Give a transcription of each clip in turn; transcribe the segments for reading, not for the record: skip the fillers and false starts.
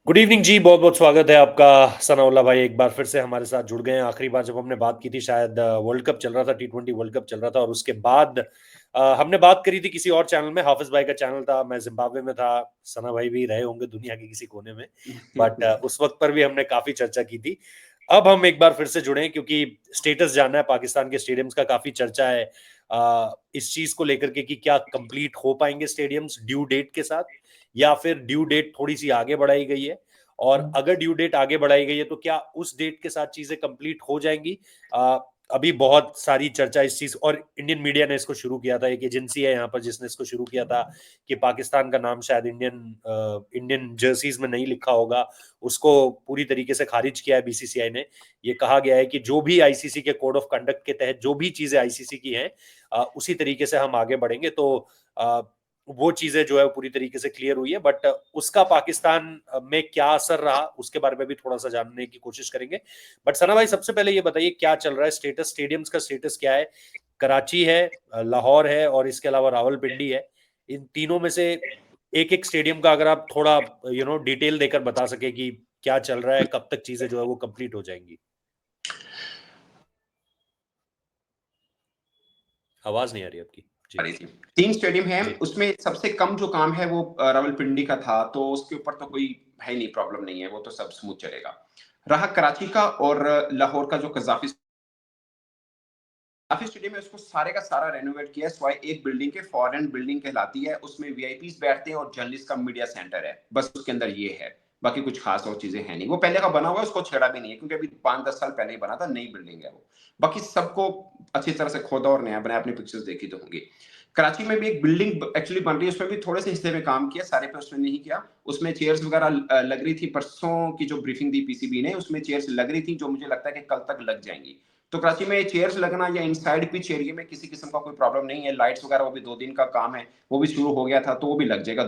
Good evening जी, बहुत बहुत स्वागत है आपका। सनाउल्लाह भाई एक बार फिर से हमारे साथ जुड़ गए हैं। आखिरी बार जब हमने बात की थी शायद वर्ल्ड कप चल रहा था, T20 वर्ल्ड कप चल रहा था, और उसके बाद हमने बात करी थी किसी और चैनल में। हाफिज भाई का चैनल था, मैं जिम्बाब्वे में था, सना भाई भी रहे होंगे दुनिया के किसी कोने में, बट उस वक्त पर भी हमने काफी चर्चा की थी। अब हम एक बार फिर से जुड़े हैं क्योंकि स्टेटस जानना है। पाकिस्तान के स्टेडियम्स का काफी चर्चा है इस चीज को लेकर के कि क्या कंप्लीट हो पाएंगे स्टेडियम्स ड्यू डेट के साथ, या फिर ड्यू डेट थोड़ी सी आगे बढ़ाई गई है। और अगर ड्यू डेट आगे बढ़ाई गई है तो क्या उस डेट के साथ चीजें कंप्लीट हो जाएंगी। अभी बहुत सारी चर्चा इस चीज, और इंडियन मीडिया ने इसको शुरू किया था। एक एजेंसी है यहाँ पर जिसने इसको शुरू किया था कि पाकिस्तान का नाम शायद इंडियन जर्सीज में नहीं लिखा होगा, उसको पूरी तरीके से खारिज किया है बीसीसीआई ने। ये कहा गया है कि जो भी आईसीसी के कोड ऑफ कंडक्ट के तहत जो भी चीजें आईसीसी की हैं, उसी तरीके से हम आगे बढ़ेंगे। तो वो चीजें जो है पूरी तरीके से क्लियर हुई है, बट उसका पाकिस्तान में क्या असर रहा उसके बारे में भी थोड़ा सा जानने की कोशिश करेंगे। बट सना भाई, सबसे पहले ये बताइए क्या चल रहा है, स्टेटस स्टेडियम्स का स्टेटस क्या है। कराची है, लाहौर है, और इसके अलावा रावलपिंडी है। इन तीनों में से एक एक स्टेडियम का अगर आप थोड़ा डिटेल देकर बता सके कि क्या चल रहा है, कब तक चीजें जो है वो कंप्लीट हो जाएंगी। आवाज नहीं आ रही आपकी जी। थी। 3 स्टेडियम हैं, जी। उसमें सबसे कम जो काम है वो रावलपिंडी का था, तो उसके ऊपर तो कोई है नहीं, प्रॉब्लम नहीं है, वो तो सब स्मूथ चलेगा। रहा कराची का और लाहौर का, जो कज़ाफ़ी स्टेडियम है, उसको सारे का सारा रेनोवेट किया है, सिवाय एक बिल्डिंग के, फॉरेन बिल्डिंग कहलाती है, उसमें वीआईपीज़ बैठते हैं और जर्नलिस्ट का मीडिया सेंटर है, बस उसके अंदर ये है। बाकी कुछ खास और चीजें हैं नहीं। वो पहले का बना हुआ है, उसको छेड़ा भी नहीं है, क्योंकि अभी 5-10 साल पहले ही बना था, नई बिल्डिंग है वो। बाकी सबको अच्छी तरह से खोदा और नया बनाया, आपने पिक्चर्स देखी तो होंगी। कराची में भी एक बिल्डिंग एक्चुअली बन रही है, उसमें भी थोड़े से हिस्से में काम किया, सारे पे उसमें नहीं किया। उसमें चेयर्स वगैरह लग रही थी, परसों की जो ब्रीफिंग दी पीसीबी ने, उसमें चेयर्स लग रही थी, जो मुझे लगता है कि कल तक लग जाएंगी। तो कराची में चेयर्स लगना या इनसाइड पिच एरिया में किसी किस्म का कोई प्रॉब्लम नहीं है। लाइट्स वगैरह वो भी 2 दिन का काम है, वो भी शुरू हो गया था, तो वो भी लग जाएगा।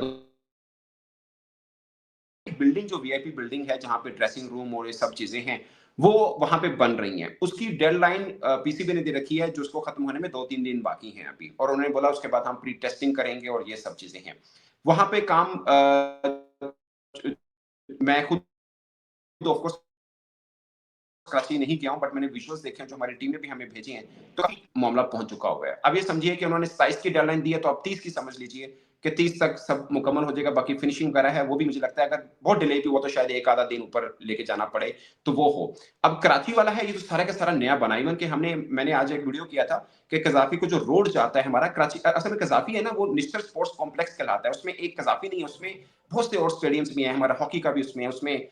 बिल्डिंग जो वीआईपी बिल्डिंग है, जहां पे ड्रेसिंग रूम और ये सब चीजें हैं, वो वहां पे बन रही हैं। उसकी डेडलाइन पीसीबी ने दे रखी है, जो उसको खत्म होने में 2-3 दिन बाकी हैं अभी, और उन्होंने बोला उसके बाद हम प्री टेस्टिंग करेंगे और ये सब चीजें हैं। वहां पे काम मैं खुद ऑफकोर्स कराची नहीं गया हूं, बट मैंने विजुअल्स देखे हैं जो हमारी टीम ने भी हमें भेजे हैं, तो मामला पहुंच चुका हुआ है। अब ये समझिए कि उन्होंने 27 की डेडलाइन दी है, तो अब 30 की समझ लीजिए कि 30 तक सब मुकम्मल हो जाएगा। बाकी फिनिशिंग वगैरह है, वो भी मुझे लगता है अगर बहुत डिले भी हुआ तो शायद एक आधा दिन ऊपर लेके जाना पड़े, तो वो हो। अब कराची वाला है, ये तो सारा का सारा नया बना। इवन कि मैंने आज एक वीडियो किया था कि कज़ाफ़ी को जो रोड जाता है हमारा कराची, असल में कज़ाफ़ी है ना, वो निश्चित स्पोर्ट्स कॉम्प्लेक्स कहलाता है। उसमें एक कज़ाफ़ी नहीं है, उसमें बहुत से और स्टेडियम्स भी हैं, हमारा हॉकी का भी उसमें है, उसमें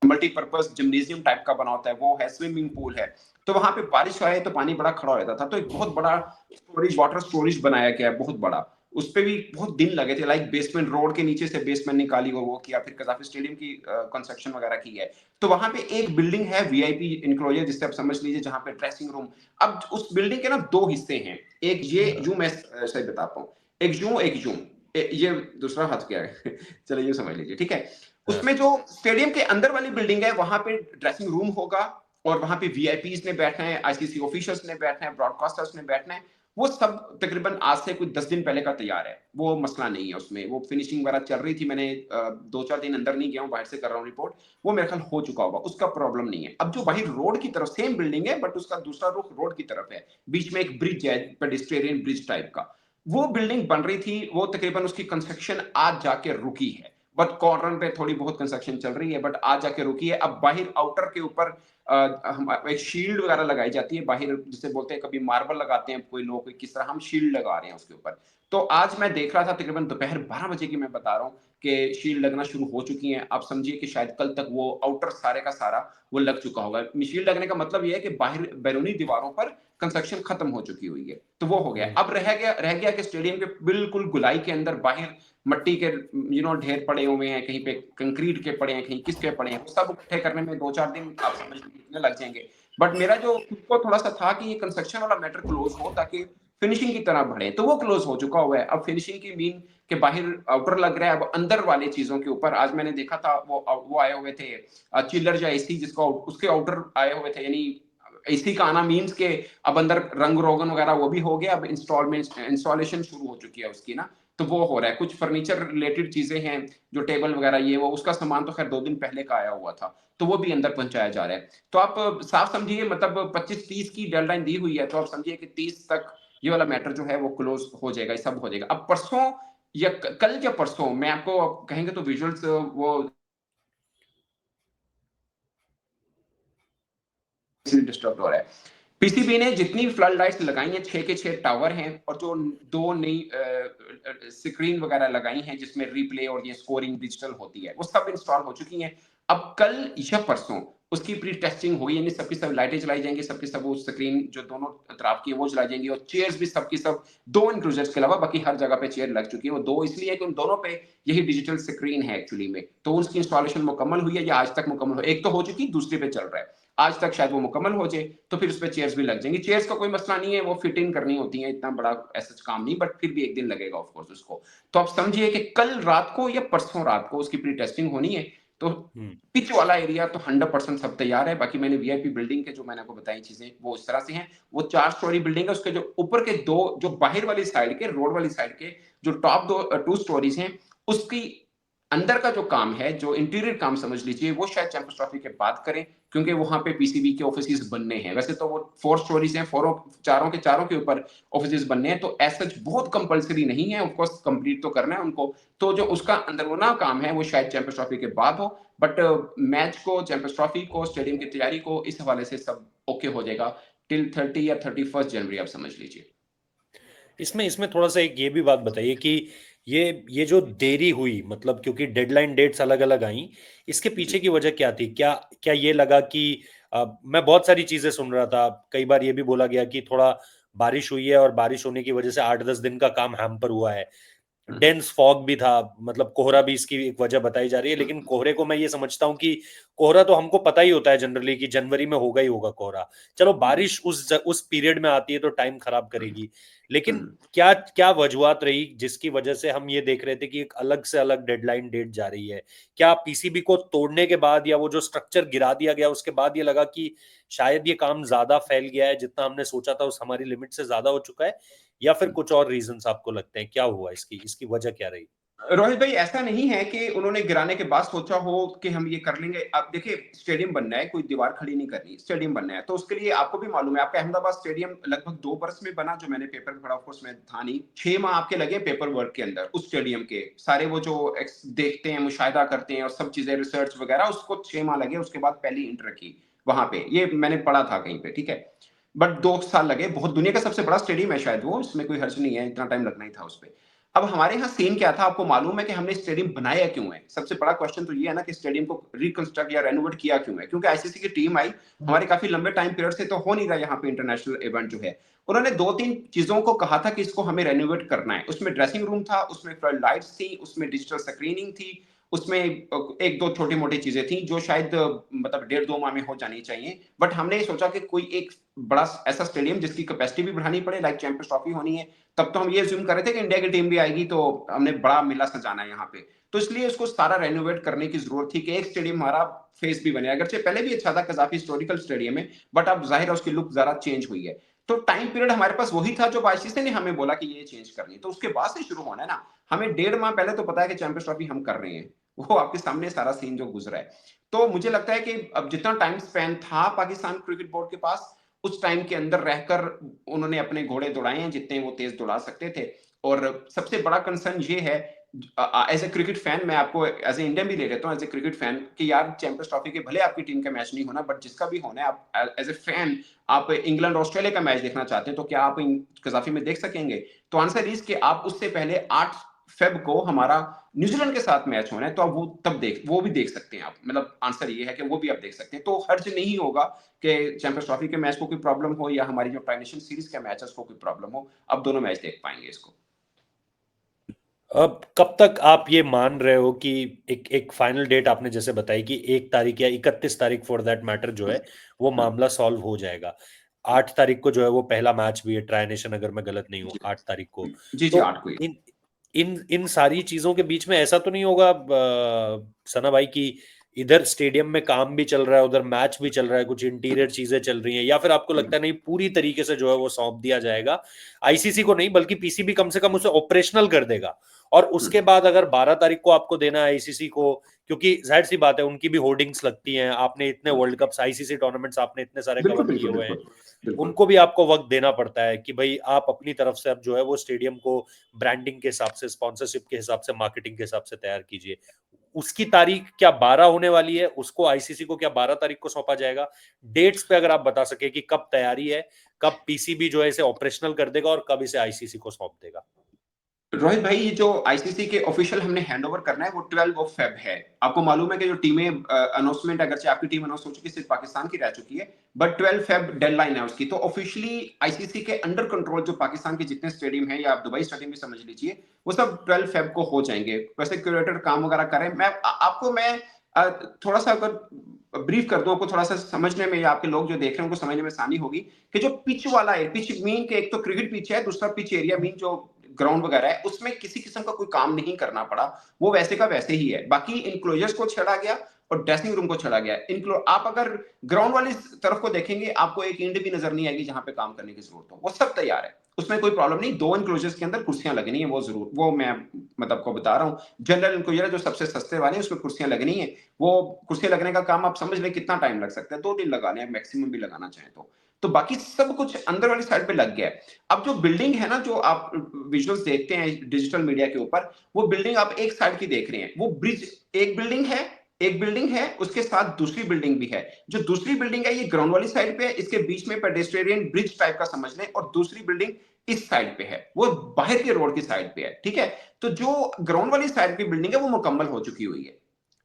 मल्टीपर्पज जिम्नेजियम टाइप का बना होता है, वो है, स्विमिंग पूल है। तो वहां पे बारिश आए तो पानी बड़ा खड़ा हो जाता था, तो एक बहुत बड़ा स्टोरेज, वाटर स्टोरेज बनाया गया है, बहुत बड़ा। उस पे भी बहुत दिन लगे थे, लाइक बेसमेंट, रोड के नीचे से बेसमेंट निकाली और वो किया, फिर कज़ाफ़ी स्टेडियम की कंस्ट्रक्शन वगैरह की है। तो वहां पे एक बिल्डिंग है वीआईपी इंक्लोजर, जिससे आप समझ लीजिए, जहां पे ड्रेसिंग रूम। अब उस बिल्डिंग के ना 2 हिस्से हैं, एक ये यूं, मैं सही बताता हूँ, एक यूं एक यूं, ये दूसरा हाथ क्या है चलो यूं समझ लीजिए, ठीक है। हाँ। उसमें जो स्टेडियम के अंदर वाली बिल्डिंग है, वहां पे ड्रेसिंग रूम होगा, और वहां पे वीआईपीज ने बैठना है, आईसीसी ऑफिशियल्स ने बैठना है, ब्रॉडकास्टर्स ने बैठना है। वो सब तकरीबन आज से कुछ 10 दिन पहले का तैयार है, वो मसला नहीं है उसमें। वो फिनिशिंग वगैरह चल रही थी, मैंने 2-4 दिन अंदर नहीं गया हूँ, बाहर से कर रहा हूँ रिपोर्ट। वो मेरे ख्याल हो चुका होगा, उसका प्रॉब्लम नहीं है। अब जो बाहर रोड की तरफ सेम बिल्डिंग है, बट उसका दूसरा रुख रोड की तरफ है, बीच में एक ब्रिज है, पेडिस्ट्रियन ब्रिज टाइप का। वो बिल्डिंग बन रही थी, वो तकरीबन उसकी कंस्ट्रक्शन आज जाके रुकी है, बट कॉर्नर पे थोड़ी बहुत कंस्ट्रक्शन चल रही है, बट आज जाके रुकी है। अब बाहर आउटर के ऊपर एक शील्ड वगैरह लगाई जाती है बाहर, जिसे बोलते हैं, कभी मार्बल लगाते हैं कोई लोग, किस तरह हम शील्ड लगा रहे हैं उसके ऊपर। तो आज मैं देख रहा था, तकरीबन दोपहर 12 बजे की मैं बता रहा हूँ कि शील्ड लगना शुरू हो चुकी है। आप समझिए कि शायद कल तक वो आउटर सारे का सारा वो लग चुका होगा। शील्ड लगने का मतलब ये है कि बाहर बैरूनी दीवारों पर कंस्ट्रक्शन खत्म हो चुकी हुई है, तो वो हो गया। अब रह गया कि स्टेडियम के बिल्कुल गुलाई के अंदर बाहर मट्टी के ढेर पड़े हुए हैं, कहीं पे कंक्रीट के पड़े हैं, कहीं किसके पड़े हैं, वो सब इकट्ठे करने में 2-4 दिन आप समझ लीजिए कितने लग जाएंगे। बट मेरा जो खुद को थोड़ा सा था कि ये कंस्ट्रक्शन वाला मैटर क्लोज हो, ताकि फिनिशिंग की तरह बढ़े, तो वो क्लोज हो चुका हुआ है। अब फिनिशिंग की मीन के बाहर आउटर लग रहा है, अब अंदर वाले चीजों के ऊपर आज मैंने देखा था, वो आए हुए थे चिल्लर या एसी, जिसको उसके आउटर आए हुए थे, यानी एसी का आना मीन्स के अब अंदर रंग रोगन वगैरह वो भी हो गया। अब इंस्टॉलेशन शुरू हो चुकी है उसकी ना, तो वो हो रहा है। कुछ फर्नीचर रिलेटेड चीजें हैं, जो टेबल वगैरह ये वो, उसका सामान तो खैर 2 दिन पहले का आया हुआ था, तो वो भी अंदर पहुंचाया जा रहा है। तो आप साफ समझिए, मतलब 25-30 की डेडलाइन दी हुई है, तो आप समझिए कि 30 तक ये वाला मैटर जो है वो क्लोज हो जाएगा, ये सब हो जाएगा। अब परसों या कल या परसों मैं आपको कहेंगे तो विजुअल्स वो डिस्टर्ब हो रहा है। पीसीबी ने जितनी फ्लड लाइट्स लगाई हैं, 6 के 6 टावर हैं, और जो 2 नई स्क्रीन वगैरह लगाई हैं जिसमें रिप्ले और ये स्कोरिंग डिजिटल होती है, वो सब इंस्टॉल हो चुकी हैं। अब कल या परसों उसकी प्री टेस्टिंग होगी, यानी सबकी सब लाइटें जलाई जाएंगी, सबकी सब वो स्क्रीन जो दोनों तरफ की है वो जलाई जाएंगी, और चेयर्स भी सबकी सब 2 इंक्लूजर्स के अलावा बाकी हर जगह पे चेयर लग चुकी है। वो 2 इसलिए है कि उन दोनों पे यही डिजिटल स्क्रीन है एक्चुअली में, तो उसकी इंस्टॉलेशन मुकम्मल हुई है या आज तक मुकम्मल हो, एक तो हो चुकी, दूसरी पे चल रहा है। आज तक शायद वो मुकम्मल हो जाए, तो फिर उसपे चेयर्स भी लग जाएंगी। चेयर्स का कोई मसला नहीं है, वो फिट इन करनी होती है, इतना बड़ा ऐसा काम नहीं, बट फिर भी एक दिन लगेगा ऑफ कोर्स उसको। तो आप समझिए कि कल रात को या परसों रात को उसकी प्री टेस्टिंग होनी है। तो पिच वाला एरिया तो 100% सब तैयार है। बाकी मैंने वीआईपी बिल्डिंग के जो मैंने आपको बताई चीजें वो इस तरह से हैं। वो 4 स्टोरी बिल्डिंग है, उसके जो ऊपर के 2 जो बाहर वाली साइड के रोड वाली साइड के जो टॉप 2 स्टोरीज हैं, उसकी अंदर का जो काम है, जो इंटीरियर काम समझ लीजिए, वो शायद चैंपियंस ट्रॉफी के बाद करें, क्योंकि वहां पे पीसीबी के ऑफिस बनने हैं। वैसे तो वो 4 स्टोरीज हैं, चारों के चारों के ऊपर ऑफिस बनने हैं, तो ऐसा बहुत कंपलसरी नहीं है, ऑफकोर्स कंप्लीट तो करना है उनको। तो जो उसका अंदरूना काम है वो शायद चैंपियंस ट्रॉफी के बाद हो, बट मैच को, चैंपियंस ट्रॉफी को, स्टेडियम की तैयारी को, इस हवाले से सब ओके हो जाएगा टिल 30 या 31 जनवरी, आप समझ लीजिए। इसमें इसमें थोड़ा सा एक ये भी बात बताइए कि ये जो देरी हुई, मतलब क्योंकि डेडलाइन डेट्स अलग अलग आई, इसके जी। पीछे की वजह क्या थी? क्या क्या ये लगा कि मैं बहुत सारी चीजें सुन रहा था, कई बार ये भी बोला गया कि थोड़ा बारिश हुई है और बारिश होने की वजह से 8-10 दिन का काम हैम्पर हुआ है। हम्म, डेंस फॉग भी था, मतलब कोहरा भी इसकी एक वजह बताई जा रही है। लेकिन कोहरे को मैं ये समझता हूँ कि कोहरा तो हमको पता ही होता है जनरली कि जनवरी में होगा ही होगा कोहरा। चलो जी। बारिश उस पीरियड में आती है तो टाइम खराब करेगी, लेकिन हम्म, क्या क्या वजूहत रही जिसकी वजह से हम ये देख रहे थे कि एक अलग से अलग डेडलाइन डेट जा रही है? क्या पीसीबी को तोड़ने के बाद या वो जो स्ट्रक्चर गिरा दिया गया उसके बाद ये लगा कि शायद ये काम ज्यादा फैल गया है, जितना हमने सोचा था उस हमारी लिमिट से ज्यादा हो चुका है, या फिर कुछ और रीजंस आपको लगते हैं? क्या हुआ, इसकी इसकी वजह क्या रही? रोहित भाई, ऐसा नहीं है कि उन्होंने गिराने के बाद सोचा हो कि हम ये कर लेंगे। अब देखिए, स्टेडियम बनना है, कोई दीवार खड़ी नहीं करनी, स्टेडियम बनना है, तो उसके लिए आपको भी मालूम है, आपका अहमदाबाद स्टेडियम लगभग 2 बरस में बना, जो मैंने पेपर में पढ़ा, ऑफकोर्स में था नहीं। 6 माह आपके लगे पेपर वर्क के अंदर, उस स्टेडियम के सारे वो जो देखते हैं, मुशाहिदा करते हैं और सब चीजें, रिसर्च वगैरह, उसको 6 माह लगे। उसके बाद पहली इंटर रखी वहां पे, ये मैंने पढ़ा था कहीं पे, ठीक है। बट 2 साल लगे, बहुत दुनिया का सबसे बड़ा स्टेडियम है शायद वो, इसमें कोई हर्ज नहीं है, इतना टाइम लगना ही था उस पर। अब हमारे यहाँ सीन क्या था, आपको मालूम है कि हमने स्टेडियम बनाया क्यों है? सबसे बड़ा क्वेश्चन तो ये है ना कि स्टेडियम को रिकंस्ट्रक्ट या रेनोवेट किया क्यों है? क्योंकि आईसीसी की टीम आई, हमारे काफी लंबे टाइम पीरियड से तो हो नहीं रहा यहाँ पे इंटरनेशनल इवेंट जो है। उन्होंने 2-3 चीजों को कहा था कि इसको हमें रेनोवेट करना है। उसमें ड्रेसिंग रूम था, उसमें फ्लड लाइट्स थी, उसमें डिजिटल स्क्रीनिंग थी, उसमें एक दो छोटी मोटी चीजें थी जो शायद मतलब 1.5-2 माह में हो जानी चाहिए। बट हमने सोचा कि कोई एक बड़ा ऐसा स्टेडियम जिसकी कैपेसिटी भी बढ़ानी पड़े, लाइक चैंपियंस ट्रॉफी होनी है, तब तो हम ये अज्यूम कर रहे थे कि इंडिया की टीम भी आएगी, तो हमने बड़ा मेला सजाना है यहाँ पे। तो इसलिए उसको सारा रेनोवेट करने की जरूरत थी कि एक स्टेडियम हमारा फेस भी बने। अगरचे पहले भी अच्छा था, कजाफी हिस्टोरिकल स्टेडियम है, बट अब जाहिर है उसकी लुक जरा चेंज हुई है। तो टाइम पीरियड हमारे पास वही था जो आईसीसी ने हमें बोला कि ये चेंज करनी है, तो उसके बाद से शुरू होना है ना। हमें 1.5 माह पहले तो पता है कि चैंपियंस ट्रॉफी हम कर रहे हैं, वो आपके सामने सारा सीन जो गुजरा है। तो मुझे लगता है कि अब जितना टाइम स्पेन था पाकिस्तान क्रिकेट बोर्ड के पास, उस टाइम के अंदर रहकर उन्होंने अपने घोड़े दौड़ाए हैं जितने वो तेज दौड़ा सकते थे। और सबसे बड़ा कंसर्न ये है, एज ए क्रिकेट फैन, मैं आपको एज ए इंडियन भी ले लेता हूँ, एज ए क्रिकेट फैन, कि यार चैंपियंस ट्रॉफी के भले आपकी टीम का मैच नहीं होना, बट जिसका भी होना है, आप एज ए फैन आप इंग्लैंड ऑस्ट्रेलिया का मैच देखना चाहते हैं, तो क्या आप कजाफी में देख सकेंगे? तो आंसर इज कि आप उससे पहले 8 फेब को हमारा न्यूजीलैंड के साथ मैच होना है, तो आप वो भी देख सकते हैं आप। मतलब आंसर ये है कि वो भी आप देख सकते हैं, तो हर्ज नहीं होगा कि चैंपियंस ट्रॉफी के मैच को कोई प्रॉब्लम हो या हमारी जो ट्राई नेशन सीरीज का मैच है उसको कोई प्रॉब्लम हो। अब दोनों मैच देख पाएंगे इसको। अब कब तक आप ये मान रहे हो कि एक एक फाइनल डेट आपने जैसे बताई कि 1 तारीख या 31 तारीख फॉर दैट मैटर जो है वो हम्म, मामला सॉल्व हो जाएगा? 8 तारीख को जो है वो पहला मैच भी है, ट्राई नेशन, अगर मैं गलत नहीं हूँ, जी 8 तारीख को। जी जी, तो 8 को ही। इन इन इन सारी चीजों के बीच में ऐसा तो नहीं होगा सना भाई कि इधर स्टेडियम में काम भी चल रहा है, उधर मैच भी चल रहा है, कुछ इंटीरियर चीजें चल रही हैं, या फिर आपको लगता है नहीं पूरी तरीके से जो है वो सौंप दिया जाएगा आईसीसी को, नहीं बल्कि पीसीबी कम से कम उसे ऑपरेशनल कर देगा, और उसके बाद अगर 12 तारीख को आपको देना है आईसीसी को, क्योंकि जाहिर सी बात है उनकी भी होर्डिंग्स लगती हैं, आपने इतने वर्ल्ड कप्स आईसीसी टूर्नामेंट्स आपने इतने सारे बिल्कुल कवर किए बिल्कुल हुए हैं, बिल्कुल बिल्कुल। उनको भी आपको वक्त देना पड़ता है कि भाई आप अपनी तरफ से अब जो है वो स्टेडियम को ब्रांडिंग के हिसाब से, स्पॉन्सरशिप के हिसाब से, मार्केटिंग के हिसाब से तैयार कीजिए। उसकी तारीख क्या 12 होने वाली है, उसको आईसीसी को क्या 12 तारीख को सौंपा जाएगा? डेट्स पे अगर आप बता सके कि कब तैयारी है, कब पीसीबी जो है इसे ऑपरेशनल कर देगा और कब इसे आईसीसी को सौंप देगा? रोहित भाई, ये जो आईसीसी के ऑफिशियल हमने हैंडओवर करना है वो 12 ऑफ फेब है। आपको मालूम है कि जो टीमें अनाउंसमेंट, अगरचे आपकी टीम अनाउंस हो चुकी है, सिर्फ पाकिस्तान की रह चुकी है, बट 12 फेब डेडलाइन है उसकी। तो ऑफिशियली आईसीसी के अंडर कंट्रोल जो पाकिस्तान के जितने स्टेडियम है, या आप दुबई स्टेडियम भी समझ लीजिए, वो सब 12 फेब को हो जाएंगे। वैसे क्यूरेटर काम वगैरह करें, मैं थोड़ा सा अगर ब्रीफ कर दूं आपको, थोड़ा सा समझने में, या आपके लोग जो देख रहे हैं उनको समझने में आसानी होगी, कि जो पिच वाला है, पिच मीन के एक तो क्रिकेट पिच है, दूसरा पिच एरिया मीन जो ग्राउंड वगैरह है, उसमें किसी किस्म का कोई काम नहीं करना पड़ा, वो वैसे का वैसे ही है। बाकी इंक्लोजर्स को छेड़ा गया और ड्रेसिंग रूम को छेड़ा गया। आप अगर ग्राउंड वाली तरफ को देखेंगे, आपको एक इंड भी नजर नहीं आएगी जहां पे काम करने की जरूरत हो, वो सब तैयार है, उसमें कोई प्रॉब्लम नहीं। दो इंक्लोजर्स के अंदर कुर्सियां लगनी है, वो जरूर, वो मैं मतलब को बता रहा हूँ। जनरल इंक्लोजर जो सबसे सस्ते वाले हैं, उसमें कुर्सियां लगनी है। वो कुर्सियां लगने का काम आप समझ लें कितना टाइम लग सकता है, 2 दिन लगा लें मैक्सिमम भी लगाना चाहें तो बाकी सब कुछ अंदर वाली साइड पे लग गया है। अब जो बिल्डिंग है ना, जो आप विजुअल्स देखते हैं डिजिटल मीडिया के ऊपर, वो बिल्डिंग आप एक साइड की देख रहे हैं, वो ब्रिज, एक बिल्डिंग है, एक बिल्डिंग है, उसके साथ दूसरी बिल्डिंग भी है। जो दूसरी बिल्डिंग है ये ग्राउंड वाली साइड पे है, इसके बीच में पेडेस्ट्रियन ब्रिज टाइप का समझ लें, और दूसरी बिल्डिंग इस साइड पे है, वो बाहर के रोड की साइड पे है, ठीक है। तो जो ग्राउंड वाली साइड की बिल्डिंग है वो मुकम्मल हो चुकी हुई है,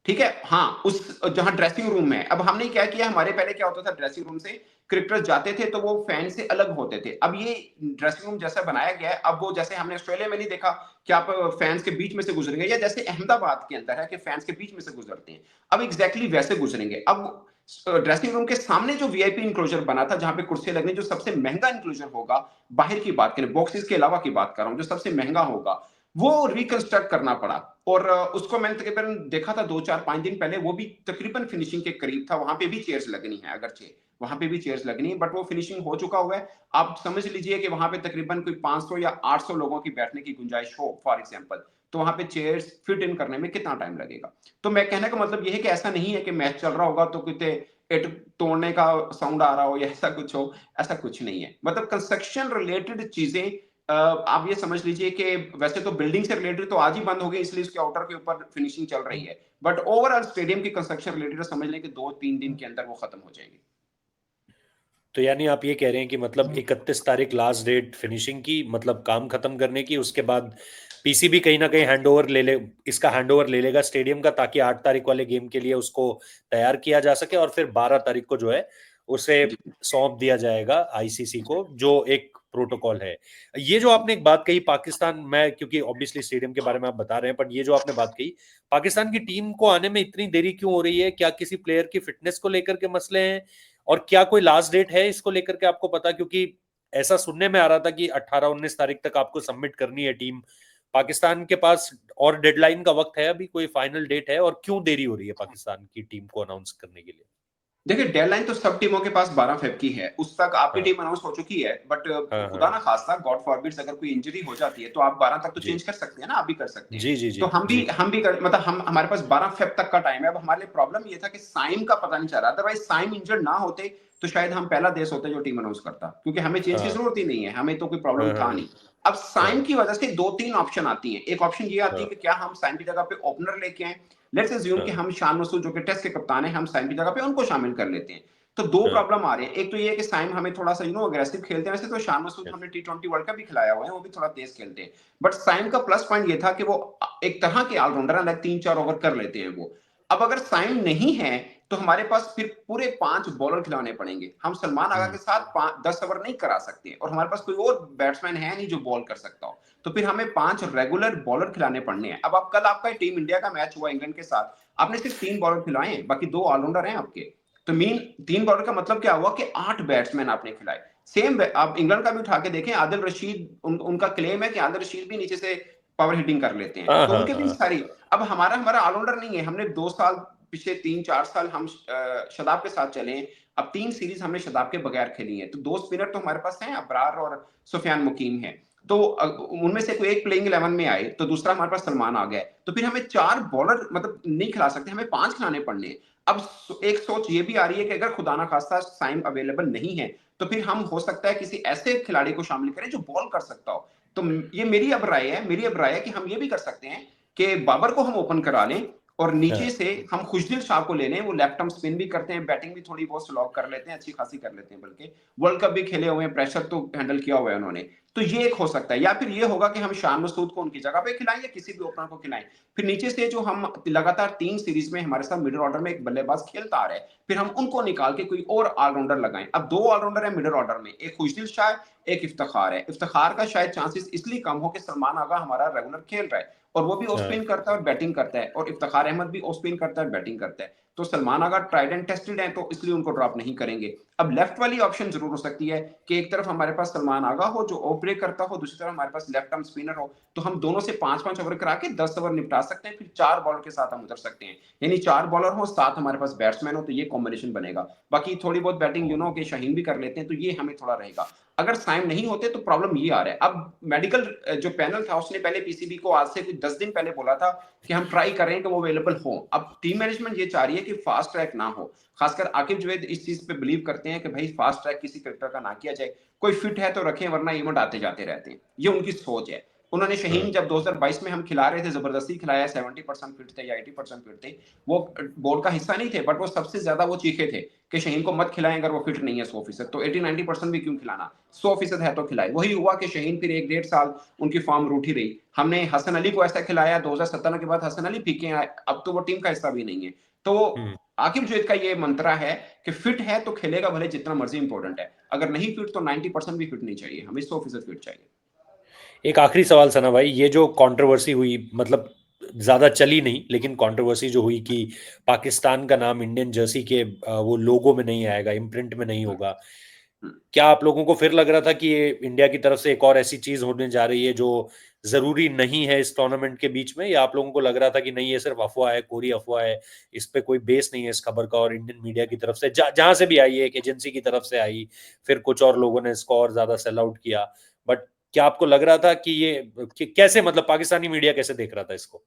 ठीक है। हाँ, उस जहां ड्रेसिंग रूम है, अब हमने क्या किया, हमारे पहले क्या होता था, ड्रेसिंग रूम से क्रिकेटर्स जाते थे तो वो फैन से अलग होते थे। अब ये ड्रेसिंग रूम जैसा बनाया गया है, अब वो जैसे हमने ऑस्ट्रेलिया में नहीं देखा कि आप फैंस के बीच में से गुजरेंगे, या जैसे अहमदाबाद के अंदर है कि फैंस के बीच में से गुजरते हैं, अब एग्जैक्टली वैसे गुजरेंगे। अब ड्रेसिंग रूम के सामने जो वीआईपी इंक्लोजर बना था, जहां पे कुर्सी लगनी, जो सबसे महंगा इंक्लोजर होगा, बाहर की बात करें, बॉक्सेस के अलावा की बात कर रहा हूं, जो सबसे महंगा होगा, वो रिकंस्ट्रक्ट करना पड़ा। और उसको मैंने तकरीबन देखा था 2 4 5 दिन पहले, वो भी तकरीबन फिनिशिंग के करीब था। वहां पे भी चेयर्स लगनी है, अगरचे वहां पे भी चेयर्स लगनी है, बट वो फिनिशिंग हो चुका हुआ है। आप समझ लीजिए कि वहां पे तकरीबन कोई 500 या 800 लोगों की बैठने की गुंजाइश हो फॉर एग्जांपल, तो वहां पे चेयर्स फिट इन करने में कितना टाइम लगेगा? तो मैं कहने का मतलब ये है कि ऐसा नहीं है कि मैच चल रहा होगा तो कितने इट तोड़ने का साउंड आ रहा हो या ऐसा कुछ हो, ऐसा कुछ नहीं है। मतलब कंस्ट्रक्शन रिलेटेड चीजें, आप ये समझ लीजिए कि वैसे तो बिल्डिंग से रिलेटेड तो आज ही बंद हो गई, इसलिए उसके आउटर के ऊपर फिनिशिंग चल रही है, बट ओवरऑल स्टेडियम की कंस्ट्रक्शन रिलेटेड समझ लें कि 2 3 दिन के अंदर वो खत्म हो जाएगी। तो यानी आप ये कह रहे हैं कि मतलब 31 तारीख लास्ट डेट फिनिशिंग की, मतलब काम खत्म करने की, उसके बाद पीसीबी कहीं ना कहीं हैंडओवर ले ले, इसका हैंडओवर ले लेगा स्टेडियम का, ताकि 8 तारीख वाले गेम के लिए उसको तैयार किया जा सके, और फिर 12 तारीख को जो है उसे जी सौंप दिया जाएगा आईसीसी को, जो एक प्रोटोकॉल है। ये जो आपने एक बात कही पाकिस्तान में, क्योंकि ऑब्वियसली स्टेडियम के बारे में आप बता रहे हैं, पर ये जो आपने बात कही पाकिस्तान की टीम को आने में इतनी देरी क्यों हो रही है? क्या किसी प्लेयर की फिटनेस को लेकर के मसले हैं, और क्या कोई लास्ट डेट है इसको लेकर के आपको पता? क्योंकि ऐसा सुनने में आ रहा था कि 18-19 तारीख तक आपको सबमिट करनी है टीम पाकिस्तान के पास, और डेडलाइन का वक्त है अभी, कोई फाइनल डेट है? और क्यों देरी हो रही है पाकिस्तान की टीम को अनाउंस करने के लिए? देखिए, डेडलाइन तो सब टीमों के पास 12 फेब की है, उस तक आपकी हाँ टीम अनाउंस हो चुकी है, बट हाँ खुदा हाँ। ना खास्ता, गॉड फॉरबिड्स, अगर कोई इंजरी हो जाती है तो आप 12 तक तो जी चेंज कर सकते हैं ना, आप भी कर सकते हैं। जी जी तो जी जी। मतलब हम हमारे पास 12 फेब तक का टाइम है। अब हमारे लिए प्रॉब्लम ये था कि साइम का पता नहीं चल रहा, अदरवाइज साइम इंजर्ड ना होते तो शायद हम पहला देश होते जो टीम अनाउंस करता, क्योंकि हमें चेंज की हाँ जरूरत ही नहीं है, हमें तो कोई प्रॉब्लम हाँ था हाँ नहीं। अब साइम हाँ की वजह से 2 3 ऑप्शन आती है। एक ऑप्शन ये आती है हाँ कि क्या हम साइम की जगह पे ओपनर लेके आए, लेट्स अज्यूम कि हाँ हम शान मसूद जो कि टेस्ट के कप्तान है, हम साइम की जगह पे उनको शामिल कर लेते हैं। तो 2 हाँ प्रॉब्लम आ रही है। एक तो ये है कि साइम हमें थोड़ा-सा अग्रेसिव खेलते हैं, वैसे तो शान मसूद हाँ हमने टी20 वर्ल्ड कप भी खिलाया हुआ है, वो भी थोड़ा तेज खेलते हैं। बट साइम का प्लस पॉइंट ये था कि वो एक तरह के ऑलराउंडर हैं, लाइक 3 4 ओवर कर लेते हैं वो। अब अगर साइम नहीं है, तो हमारे पास फिर पूरे 5 बॉलर खिलाने पड़ेंगे। हम सलमान आगा के साथ 10 ओवर नहीं करा सकते, और हमारे पास कोई और बैट्समैन है नहीं जो बॉल कर सकता हो। तो फिर हमें 5 रेगुलर बॉलर खिलाने पड़ने हैं। अब आप कल आपका टीम इंडिया का मैच हुआ इंग्लैंड के साथ, आपने सिर्फ 3 बॉलर खिलाए हैं, बाकी 2 ऑलराउंडर हैं आपके। तो मीन 3 बॉलर का मतलब क्या हुआ कि 8 बैट्समैन आपने खिलाए। सेम आप इंग्लैंड का भी उठा के देखें, आदिल रशीद, उनका क्लेम है कि आदिल रशीद भी नीचे से पावर हिटिंग कर लेते हैं, हाँ तो हाँ उनके भी हाँ। सारी। अब हमारा हमारा ऑलराउंडर नहीं है, हमने 2 साल पिछले 3-4 साल हम शदाब के साथ चले, अब 3 सीरीज हमने शदाब के बगैर खेली है, तो 2 स्पिनर तो हमारे पास हैं, अबरार और सुफियान मुकीम है। तो उनमें से कोई एक प्लेइंग 11 में आए, तो दूसरा हमारे पास सलमान आ गया, तो फिर हमें 4 बॉलर मतलब नहीं खिला सकते, हमें 5 खिलाने पड़ने हैं। अब एक सोच ये भी आ रही है कि अगर खुदा ना खास्ता साइम अवेलेबल नहीं है, तो फिर हम हो सकता है किसी ऐसे खिलाड़ी को शामिल करें जो बॉल कर सकता हो। तो ये मेरी अब राय है कि हम ये भी कर सकते हैं कि बाबर को हम ओपन करा लें और नीचे हाँ, से हम खुशदिल शाह को ले लें, वो लेफ्ट आर्म स्पिन भी करते हैं, बैटिंग भी थोड़ी बहुत स्लॉग कर लेते हैं, अच्छी खासी कर लेते हैं, बल्कि वर्ल्ड कप भी खेले हुए हैं, प्रेशर तो हैंडल किया हुआ है उन्होंने। तो ये एक हो सकता है, या फिर ये होगा कि हम शान मसूद को उनकी जगह पे खिलाएं या किसी भी ओपनर को खिलाएं। फिर नीचे से जो हम लगातार 3 सीरीज में हमारे साथ मिडिल ऑर्डर में एक बल्लेबाज खेलता आ रहा है, फिर हम उनको निकाल के कोई और ऑलराउंडर लगाएं। अब 2 ऑलराउंडर है मिडिल ऑर्डर में, एक खुशदिल शाह, एक इफ्तिखार है। इफ्तिखार का शायद चांसेस इसलिए कम हो कि सलमान आगा हमारा रेगुलर खेल रहा है और वो भी ऑफ हाँ, स्पिन करता है और बैटिंग करता है, और इफ्तिखार अहमद भी ऑफ स्पिन करता है और बैटिंग करता है। तो सलमान आगा ट्राइड एंड टेस्टेड है, तो इसलिए उनको ड्रॉप नहीं करेंगे। अब लेफ्ट वाली ऑप्शन जरूर हो सकती है कि एक तरफ हमारे पास सलमान आगा हो जो ऑफ ब्रेक करता हो, दूसरी तरफ हमारे पास लेफ्ट आर्म स्पिनर हो, तो हम दोनों से 5-5 ओवर करा के 10 ओवर निपटा सकते हैं, फिर 4 बॉलर के साथ हम उतर सकते हैं। यानी 4 बॉलर हो, 7 हमारे पास बैट्समैन हो, तो ये कॉम्बिनेशन बनेगा। बाकी थोड़ी बहुत बैटिंग के शाहीन भी कर लेते हैं, तो ये हमें थोड़ा रहेगा। अगर साइम नहीं होते तो प्रॉब्लम ये आ रहा है। अब मेडिकल जो पैनल था उसने पहले पीसीबी को आज से कुछ 10 दिन पहले बोला था कि हम ट्राई कर रहे हैं कि वो अवेलेबल हो। अब टीम मैनेजमेंट ये चाह रही है कि फास्ट ट्रैक ना हो। खासकर आकिब जुवैद इस चीज पे बिलीव करते हैं कि भाई फास्ट ट्रैक किसी क्रिकेटर का ना किया जाए, कोई फिट है तो रखें वरना इवेंट आते जाते रहते हैं। ये उनकी सोच है। उन्होंने शहीन हाँ। जब 2022 में हम खिला रहे थे, जबरदस्ती खिलाया, 70% फिट थे या 80% फिट थे, वो बोर्ड का हिस्सा नहीं थे, बट वो सबसे ज्यादा वो चीखे थे कि शहीन को मत खिलाएं अगर वो फिट नहीं है 100%, तो 80-90% भी क्यों खिलाना, 100% है तो खिलाए। वही हुआ कि शहीन फिर 1-1.5 साल उनकी फॉर्म रूठी रही। हमने हसन अली को ऐसा खिलाया, 2017 के बाद हसन अली फीके आए, अब तो वो टीम का हिस्सा भी नहीं है। तो हम्म। आकिब जुवैद का ये मंत्रा है कि फिट है तो खेलेगा, भले जितना मर्जी इंपॉर्टेंट है, अगर नहीं फिट तो 90% भी फिट नहीं चाहिए, हमें 100% फिट चाहिए। एक आखिरी सवाल सना भाई, ये जो कंट्रोवर्सी हुई, मतलब ज्यादा चली नहीं लेकिन कंट्रोवर्सी जो हुई कि पाकिस्तान का नाम इंडियन जर्सी के वो लोगो में नहीं आएगा, इम्प्रिंट में नहीं होगा, क्या आप लोगों को फिर लग रहा था कि ये इंडिया की तरफ से एक और ऐसी चीज होने जा रही है जो जरूरी नहीं है इस टूर्नामेंट के बीच में, या आप लोगों को लग रहा था कि नहीं ये सिर्फ अफवाह है, कोरी अफवाह है, इस पे कोई बेस नहीं है इस खबर का, और इंडियन मीडिया की तरफ से जहां से भी आई है, एक एजेंसी की तरफ से आई, फिर कुछ और लोगों ने इसको और ज्यादा सेल आउट किया, बट क्या आपको लग रहा था कि ये कैसे, मतलब पाकिस्तानी मीडिया कैसे देख रहा था इसको?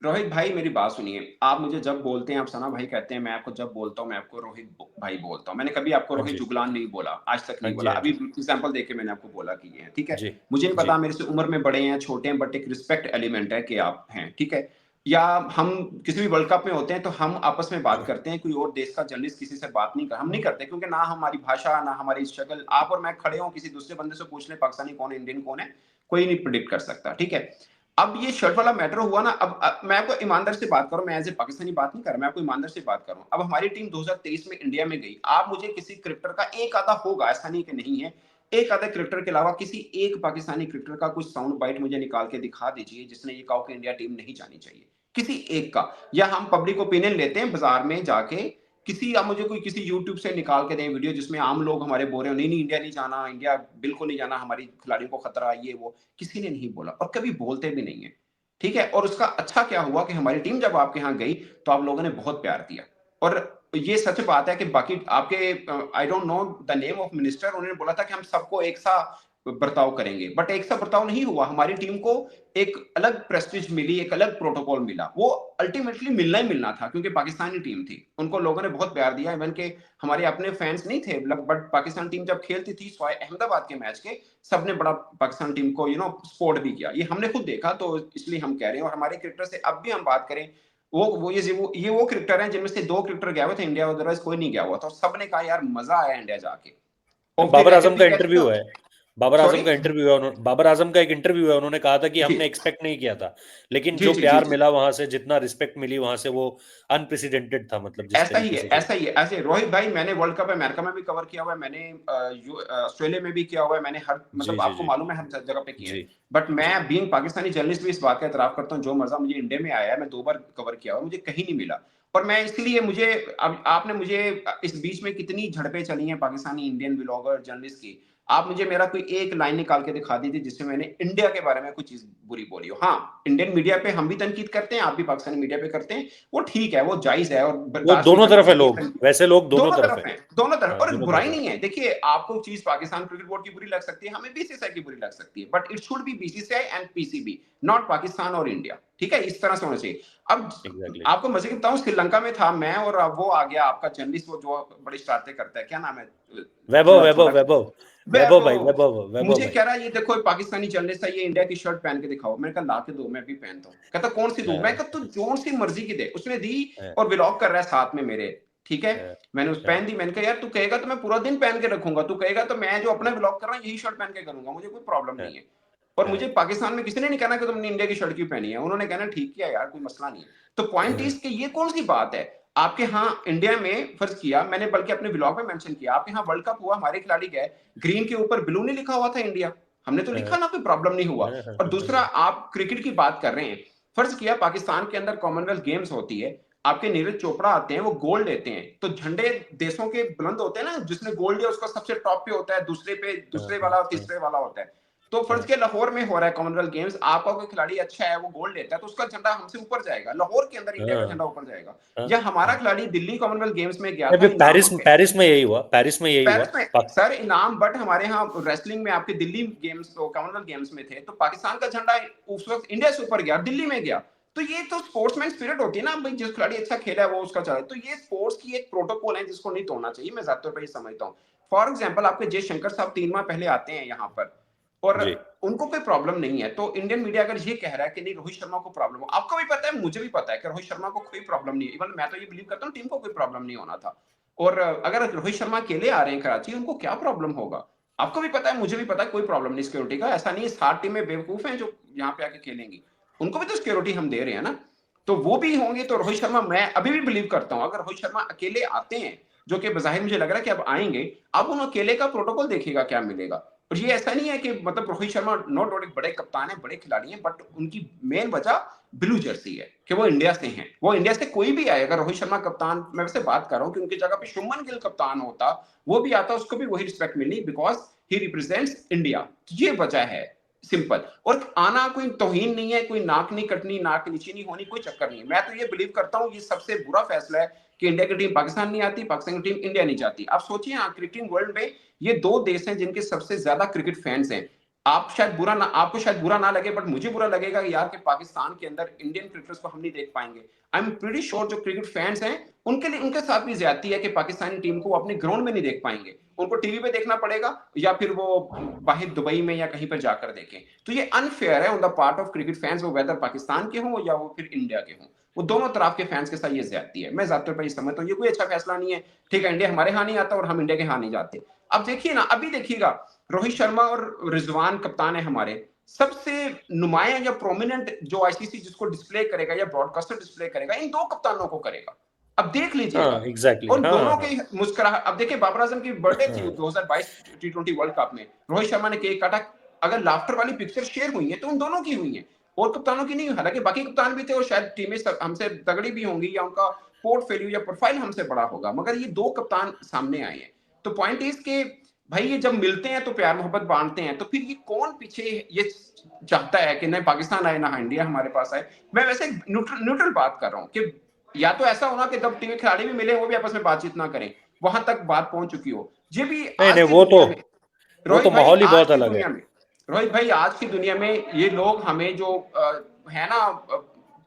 रोहित भाई मेरी बात सुनिए, आप मुझे जब बोलते हैं, आप सना भाई कहते हैं, मैं आपको जब बोलता हूँ मैं आपको रोहित भाई बोलता हूँ। मैंने कभी आपको हाँ रोहित जी, जुगलान नहीं बोला, आज तक हाँ नहीं जी, बोला। हाँ अभी जी, एग्जांपल देके मैंने आपको बोला कि ये है, ठीक है। जी, मुझे नहीं जी, पता मेरे से उम्र में बड़े हैं छोटे हैं, बट एक रिस्पेक्ट एलिमेंट है कि आप हैं, ठीक है। या हम किसी भी वर्ल्ड कप में होते हैं तो हम आपस में बात करते हैं, कोई और देश का जर्नलिस्ट किसी से बात नहीं कर, हम नहीं करते, क्योंकि ना हमारी भाषा ना हमारी शक्ल, आप और मैं खड़े हों किसी दूसरे बंदे से पूछ ले पाकिस्तानी कौन है इंडियन कौन है, कोई नहीं प्रिडिक्ट कर सकता, ठीक है। अब ये शर्ट वाला मैटर हुआ ना, अब मैं आपको ईमानदार से बात करूं, मैं एज ए पाकिस्तानी बात नहीं कर रहा, मैं आपको ईमानदार से बात कर रहा हूं। अब हमारी टीम 2023 में इंडिया में गई, आप मुझे किसी क्रिकेटर का एक आधा होगा, ऐसा नहीं कि नहीं है, एक आधे क्रिकेटर के अलावा किसी एक पाकिस्तानी क्रिकेटर का कुछ साउंड बाइट मुझे निकाल के दिखा दीजिए जिसने ये कहा कि इंडिया टीम नहीं जानी चाहिए, किसी एक का। या हम पब्लिक ओपिनियन लेते हैं बाजार में जाके, किसी, आप मुझे कोई किसी यूट्यूब से निकाल के दें वीडियो जिसमें आम लोग हमारे बोल रहे हो नहीं नहीं इंडिया नहीं जाना, इंडिया बिल्कुल नहीं जाना, हमारी खिलाड़ियों को खतरा, ये वो, किसी ने नहीं बोला और कभी बोलते भी नहीं है, ठीक है। और उसका अच्छा क्या हुआ कि हमारी टीम जब आपके यहाँ गई तो आप लोगों ने बहुत प्यार दिया। और ये सच बात है कि बाकी आपके, I don't know the name of minister, उन्होंने बोला था कि हम सबको एक सा बर्ताव करेंगे, बट एक सा बर्ताव नहीं हुआ। हमारी टीम को एक अलग प्रेस्टीज मिली, एक अलग प्रोटोकॉल मिला, वो अल्टीमेटली मिलना ही मिलना था क्योंकि पाकिस्तानी टीम थी, उनको लोगों ने बहुत प्यार दिया। इवन के हमारे अपने फैंस नहीं थे, बट पाकिस्तान टीम जब खेलती थी स्वाय अहमदाबाद के मैच के, सबने बड़ा पाकिस्तान टीम को सपोर्ट भी किया, ये हमने खुद देखा, तो इसलिए हम कह रहे हैं। और हमारे क्रिकेटर से अब भी हम बात करें, वो क्रिकेटर हैं जिनमें से 2 क्रिकेटर गए हुए थे इंडिया, अदरवाइज कोई नहीं गया हुआ था, और सबने कहा यार मजा आया इंडिया जाके। ऑफ द बाबर रेकॉर्ड आजम भी का कह सकते इंटरव्यू हो। है, बाबर सॉरी। आजम का इंटरव्यू है, बाबर आजम का एक इंटरव्यू है, उन्होंने कहा था कि जी हमने एक्सपेक्ट नहीं किया था, लेकिन जी जो जी जी प्यार जी। मिला वहां से, जितना रिस्पेक्ट मिली वहां से, वो अनप्रेसिडेंटेड था, मतलब जिस ऐसा ही तरीके है, से जो। ऐसा ही है, ऐसे रोहित भाई, मैंने वर्ल्ड कप अमेरिका में भी कवर किया हुआ है, मैंने ऑस्ट्रेलिया में भी किया हुआ है, मैंने हर, जी, मतलब जी, आपको जी, मालूम है हर जगह पे किया जी, है। बट मैं जी, बीइंग पाकिस्तानी जर्नलिस्ट भी इस बात का इतराफ करता हूँ, जो मजा मुझे इंडिया में आया है, मैं 2 बार कवर किया हुआ, मुझे कहीं नहीं मिला। और मैं इसलिए, मुझे अब आपने मुझे, इस बीच में कितनी झड़पें चली हैं पाकिस्तानी इंडियन ब्लॉगर जर्नलिस्ट की, आप मुझे मेरा कोई एक लाइन निकाल के दिखा दीजिए जिससे मैंने इंडिया के बारे में कुछ चीज बुरी बोली हो। हाँ, इंडियन मीडिया पे हम भी तनकीद करते हैं, आप भी पाकिस्तानी मीडिया पे करते हैं, वो ठीक है, वो जायज है और वो बर्दाश्त भी दोनों करनी तरफ है चाहिए लोग, तनकीद। वैसे लोग दोनों दोनों तरफ तरफ है। हैं, दोनों तरफ, हाँ, और दोनों बुराई तरफ है। नहीं है। देखिए, आपको चीज पाकिस्तान क्रिकेट बोर्ड की बुरी लग सकती है, हमें बीसीसीआई की बुरी लग सकती है, but it should be BCCI and PCB, not Pakistan और इंडिया। ठीक है, इस तरह से होना चाहिए। अब एग्जैक्टली। आपको मजे की बताऊं, श्रीलंका में था मैं, और अब वो आ गया आपका जर्नलिस्ट, वो जो बड़ी शरारतें करता है, क्या नाम है, वैभव थोड़ा वैभव छोटा, वैभव वैभव भाई, वैभव। वैभव वैभव मुझे भाई। कह रहा है ये देखो, एक पाकिस्तानी जर्नलिस्ट है, ये इंडिया की शर्ट पहन के दिखाओ। मैंने कहा ला के दो, मैं भी पहनता हूँ। कहता कौन सी दूं? मैं कहा तू जो सी मर्जी की दे। उसने दी, हाँ, और व्लॉग कर रहा है साथ में मेरे। ठीक है, हाँ, मैंने उस हाँ, पहन दी। मैंने कहा यार तू कहेगा तो मैं पूरा दिन पहन के रखूंगा, तू कहेगा तो मैं जो अपना व्लॉग कर रहा हूँ यही शर्ट पहन के करूंगा, मुझे कोई प्रॉब्लम हाँ, नहीं है। और हाँ, मुझे पाकिस्तान में किसी ने नहीं कहना कि तुमने इंडिया की शर्ट क्यों पहनी है, उन्होंने कहना ठीक किया यार, कोई मसला नहीं है। तो पॉइंट इज कि ये कौन सी बात है? आपके यहाँ इंडिया में फर्ज किया मैंने, बल्कि अपने ब्लॉग में मेंशन किया, आपके यहाँ वर्ल्ड कप हुआ, हमारे खिलाड़ी गए, ग्रीन के ऊपर ब्लू नहीं लिखा हुआ था इंडिया, हमने तो हाँ, लिखा ना, कोई प्रॉब्लम नहीं हुआ। हाँ, हाँ, और हाँ, दूसरा, आप क्रिकेट की बात कर रहे हैं, फर्ज किया पाकिस्तान के अंदर कॉमनवेल्थ गेम्स होती है, आपके नीरज चोपड़ा आते हैं, वो गोल्ड लेते हैं, तो झंडे देशों के बुलंद होते हैं ना, जिसने गोल्ड लिया उसका सबसे टॉप पे होता है, दूसरे पे हाँ, दूसरे हाँ, वाला, हाँ, तीसरे वाला होता है। तो फर्ज हाँ, किया लाहौर में हो रहा है कॉमनवेल्थ गेम्स, आपका कोई खिलाड़ी अच्छा है, वो गोल्ड लेता है, तो उसका झंडा हमसे ऊपर जाएगा, लाहौर के अंदर इंडिया का हाँ, झंडा ऊपर जाएगा। हाँ, या हमारा हाँ। खिलाड़ी दिल्ली कॉमनवेल्थ गेम्स में गया था, अभी इनाम पेरिस में यही हुआ, पेरिस में यही हुआ। पेरिस में सर इनाम, बट हमारे यहाँ रेसलिंग में आपके दिल्ली गेम्स तो कॉमनवेल्थ गेम्स में थे, तो पाकिस्तान का झंडा उस वक्त इंडिया से ऊपर गया, दिल्ली में गया। तो ये तो स्पोर्ट्समैन स्पिरिट होती है ना भाई, जिस खिलाड़ी अच्छा खेला है वो उसका चला। तो ये स्पोर्ट्स की एक प्रोटोकॉल है जिसको नहीं तोड़ना चाहिए, मैं ज्यादातर पर ये समझता हूँ। फॉर एग्जाम्पल, आपके जयशंकर साहब 3 माह पहले आते हैं यहाँ पर, और जी। उनको कोई प्रॉब्लम नहीं है, तो इंडियन मीडिया अगर ये कह रहा है कि नहीं रोहित शर्मा को प्रॉब्लम हो, आपको भी पता है, मुझे भी पता है कि रोहित शर्मा को कोई प्रॉब्लम नहीं है, इवन मैं तो ये बिलीव करता हूँ टीम को कोई प्रॉब्लम नहीं होना था। और अगर रोहित शर्मा अकेले आ रहे हैं कराची, उनको क्या प्रॉब्लम होगा? आपको भी पता है, मुझे भी पता है, कोई प्रॉब्लम नहीं सिक्योरिटी का। ऐसा नहीं है 7 टीमें बेवकूफ हैं जो यहाँ पे आके खेलेंगी, उनको भी तो सिक्योरिटी हम दे रहे हैं ना। तो वो भी होंगे। तो रोहित शर्मा, मैं अभी भी बिलीव करता हूँ, अगर रोहित शर्मा अकेले आते हैं, जो कि बजाहिर मुझे लग रहा है कि अब आएंगे, अब उन अकेले का प्रोटोकॉल देखिएगा क्या मिलेगा। और ये ऐसा नहीं है कि मतलब रोहित शर्मा नो डाउट एक बड़े कप्तान है, बड़े खिलाड़ी हैं, बट उनकी मेन वजह ब्लू जर्सी है कि वो इंडिया से हैं। वो इंडिया से कोई भी आए, अगर रोहित शर्मा कप्तान, मैं वैसे बात कर रहा हूँ कि उनकी जगह पे शुभमन गिल कप्तान होता, वो भी आता, उसको भी वही रिस्पेक्ट मिलनी, बिकॉज ही रिप्रेजेंट्स इंडिया। ये वजह है, सिंपल। और आना कोई तौहीन नहीं है, कोई नाक नहीं कटनी, नाक नीची नहीं होनी, कोई चक्कर नहीं है। मैं तो ये बिलीव करता हूँ, ये सबसे बुरा फैसला है कि इंडिया की टीम पाकिस्तान नहीं आती, पाकिस्तान की टीम इंडिया नहीं जाती। आप सोचिए, क्रिकेटिंग वर्ल्ड में ये 2 देश हैं जिनके सबसे ज्यादा क्रिकेट फैंस हैं। आपको शायद बुरा ना लगे, बट मुझे बुरा लगेगा कि यार कि पाकिस्तान के अंदर इंडियन क्रिकेटर्स को हम नहीं देख पाएंगे। आई एम प्रीटी श्योर जो क्रिकेट फैंस हैं, उनके लिए, उनके साथ भी ज्यादती है कि पाकिस्तानी टीम को अपने ग्राउंड में नहीं देख पाएंगे, उनको टीवी पे देखना पड़ेगा, या फिर वो बाहर दुबई में या कहीं पर जाकर देखें। तो ये अनफेयर है on the part of cricket fans, वो वेदर पाकिस्तान के हों या वो फिर इंडिया के हों, वो दोनों तरफ के फैंस के साथ ये ज्यादती है। मैं ज्यादातर पर ये समझता हूँ ये कोई अच्छा फैसला नहीं है। ठीक है, इंडिया हमारे यहाँ नहीं आता और हम इंडिया के यहाँ नहीं जाते। अब देखिए ना, अभी देखिएगा, रोहित शर्मा और रिजवान कप्तान है हमारे, सबसे नुमाया या प्रोमिनेंट जो आईसीसी जिसको डिस्प्ले करेगा या ब्रॉडकास्टर डिस्प्ले करेगा, इन 2 कप्तानों को करेगा। अब देख लीजिएगा, हाँ, एग्जैक्टली। उन हाँ, दोनों हाँ, की मुस्कुराहट। अब देखिए, बाबर आजम की बर्थडे थी हाँ, 2022 टी20 वर्ल्ड कप में, रोहित शर्मा ने केक काटा। अगर लाफ्टर वाली पिक्चर शेयर हुई है तो उन दोनों की हुई है, और कप्तानों की नहीं हुई। हालांकि बाकी कप्तान भी थे और शायद टीमें हमसे तगड़ी भी होंगी या उनका पोर्टफोलियो या प्रोफाइल हमसे बड़ा होगा, मगर ये 2 कप्तान सामने आए हैं। तो पॉइंट इज के भाई, ये जब मिलते हैं तो प्यार मोहब्बत बांटते हैं, तो फिर ये कौन पीछे ये चाहता है कि नहीं पाकिस्तान आए ना इंडिया हमारे पास आए। मैं वैसे न्यूट्रल न्यूट्रल बात कर रहा हूँ कि या तो ऐसा होना कि जब टीम खिलाड़ी भी मिले वो भी आपस में बातचीत ना करें, वहां तक बात पहुंच चुकी हो। ये भी नहीं आज नहीं, की दुनिया में, वो तो रोहित भाई माहौल ही आज बहुत की अलग है। दुनिया में, रोहित भाई आज की दुनिया में ये लोग हमें जो है ना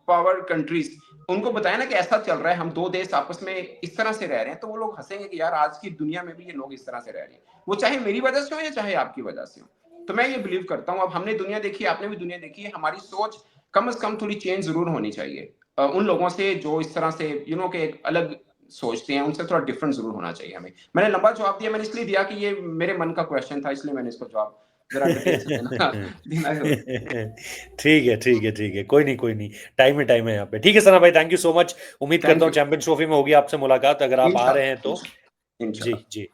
पावर कंट्रीज, उनको बताया ना कि ऐसा चल रहा है, हम 2 देश आपस में इस तरह से रह रहे हैं, तो वो लोग हंसेंगे कि यार आज की दुनिया में भी ये लोग इस तरह से रह रहे हैं, वो चाहे मेरी वजह से हो या चाहे आपकी वजह से हो। तो मैं ये बिलीव करता हूँ, अब हमने दुनिया देखी, आपने भी दुनिया देखी है, हमारी सोच कम से कम थोड़ी चेंज जरूर होनी चाहिए उन लोगों से जो इस तरह से के एक अलग सोचते हैं, उनसे थोड़ा डिफरेंट जरूर होना चाहिए हमें। मैंने लंबा जवाब दिया, मैंने इसलिए दिया कि ये मेरे मन का क्वेश्चन था, इसलिए मैंने इसको जवाब जरा डिटेल से देना देना जरूर। ठीक है, ठीक है, ठीक है, कोई नहीं, कोई नहीं। टाइम है यहाँ पे। ठीक है सना भाई, थैंक यू सो मच। उम्मीद करता थैंक हूँ यू। चैंपियंस ट्रॉफी में होगी आपसे मुलाकात, अगर आप आ रहे हैं तो। इंशाल्लाह जी इंशाल्लाह। जी।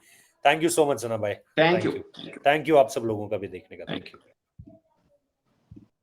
थैंक यू सो मच सना भाई। Thank you thank you. Thank you thank you आप सब लोगों का भी देखने का। Thank thank you. यू।